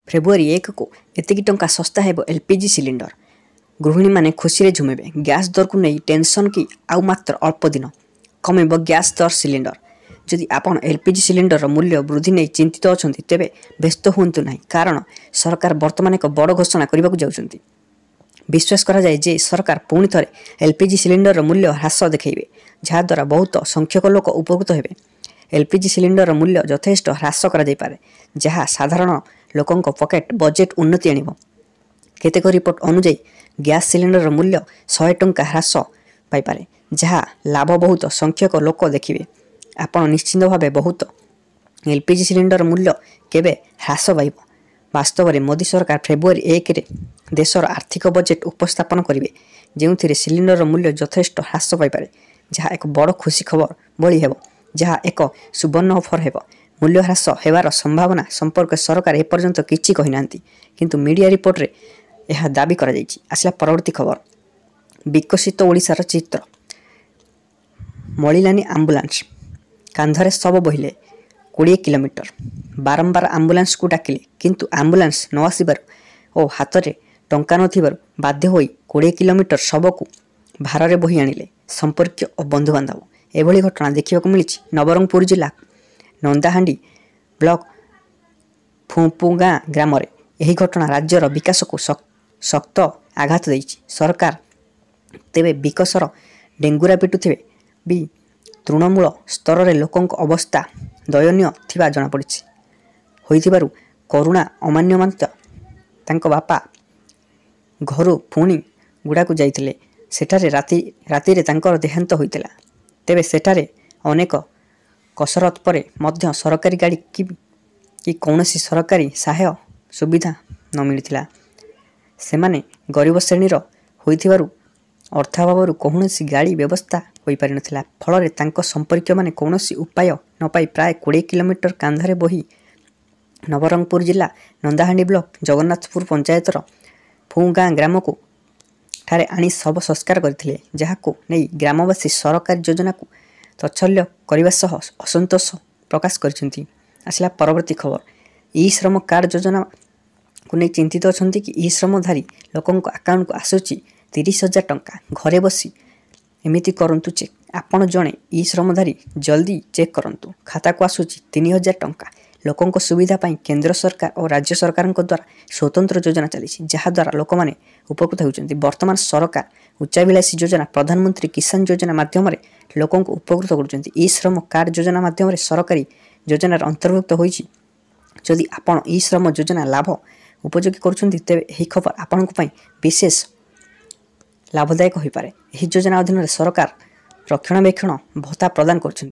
February 1 को एतिकी टंका सस्ता हेब एलपीजी सिलिंडर। गृहिणी माने खुशी झुमेबे। गैस दर को नहीं टेंशन की आउ मात्र अल्प दिन कमेब गैस दर सिलिंडर। जदि आपण एलपीजी सिलिंडर मूल्य वृद्धि नहीं चिंतित अच्छा तेरे व्यस्त हूँ ना, कारण सरकार बर्तमान एक बड़ घोषणा करने को जाउछंती। विश्वास करा जाए जे सरकार पुणी थे एलपीजी सिलिंडर मूल्य ह्रास देखते, जहाद्वारा बहुत संख्यक लोक उपकृत हेबे। एलपीजी सिलिंडर मूल्य यथेष्ट ह्रास कर जहाँ साधारण लोकों पकेट बजेट उन्नति आनिब। केतेक रिपोर्ट अनुଯାयी गैस सिलिंडर मूल्य 100 टंका ह्रास पाइपारे, जहाँ लाभ बहुत संख्यक लोक देखिए। आपण निश्चित भाव बहुत एलपीजी सिलिंडर मूल्य केबे ह्रास पाइब। वास्तव में मोदी सरकार फेब्रुआरी 1 रे देशर आर्थिक बजेट उपस्थापन करेंगे, जो सिलिंडर मूल्य यथेष्ट ह्रास पाइपारे, जहाँ एक बड़ खुशी खबर भली हेब, जहाँ एक सुवर्ण ऑफर हेब। मूल्य ह्रास हेबार संभावना संपर्क सरकार एपर्यंत किछि कहि नांती, किंतु मीडिया रिपोर्ट रे यह दाबी करा जायछि। आसला परवर्ती खबर। विकसित ओडिशार चित्र। मलिलानी आंबुलांस कांधरे सब बहिले 20 किलोमीटर। बारंबार आंबुलांस को डाकिले, किंतु आंबुलांस न आसबार और हाथ में टंका नथिबार बाध्य होई 20 किलोमीटर शव को भार बोही आनिले संपर्क और बंधु बांधव। एभली घटना देखा मिली नवरंगपुर जिला नंदाहांडी ब्लॉक फुपुगाँ ग्राम में। यही घटना राज्यर विकास को शक्त आघात देइछि। सरकार तेबे विकसर डेंगुरा पिटुथिबे भी तृणमूल स्तर में लोकों अवस्था दयनीय थिबा जଣା पड़िछि। होइथिबारु करुणा अमान्यमंत तांको बापा घरु पुणी गुड़ा को जाइथिले। सेठारे राति रे तांकर देहांत होइतिला। तेबे सेठारे अनेक कसरत परे मध्य सरकारी गाड़ी कि कौनसी सरकारी सहाय सुविधा न मिलिथिला। सेमाने गरीब श्रेणीर होइथिबारु अर्थाभावरु कौनसी गाड़ी व्यवस्था होई पारि नथिला। फଳରେ तांको संपर्क माने कौनसी उपाय न पाई प्राय 20 किलोमीटर कांधरे बही नवरंगपुर जिला नंदाहांडी ब्लॉक जगन्नाथपुर पंचायतर फुगाँ ग्राम को ठारे आनी शव संस्कार करथिले, जहाको नहीं ग्रामवासी सरकारी योजना को तच्छल्य करने सह असंतोष प्रकाश करछंती। आसला परवर्ती खबर। ई श्रम कार्ड योजना को नहीं चिंतित अछंती कि ई श्रमधारी लोकों अकाउंट को आसुची 30,000 टंका। घरे बसी एमिति करंतु चेक। आपण जणे ई श्रमधारी जल्दी चेक करंतु, खाता को आसुची 3,000 टंका। लोकों सुविधा पाई केंद्र सरकार और राज्य सरकार द्वारा स्वतंत्र योजना चली, जहाद्वारा लोक मैंने उपकृत होती। वर्तमान सरकार उच्चाभिलाषी योजना प्रधानमंत्री किसान योजना माध्यम लोकों उपकृत कर। ई श्रम कार्ड योजना माध्यम सरकारी योजनार अंतर्भुक्त होइछि। जदि आपण ई श्रम योजना लाभ उपयोगी करुछंती तेबे एही खबर आपनक पई विशेष लाभदायक होई पारे। एही योजना अधीन सरकार रक्षणाबेक्षण भत्ता प्रदान करछंती।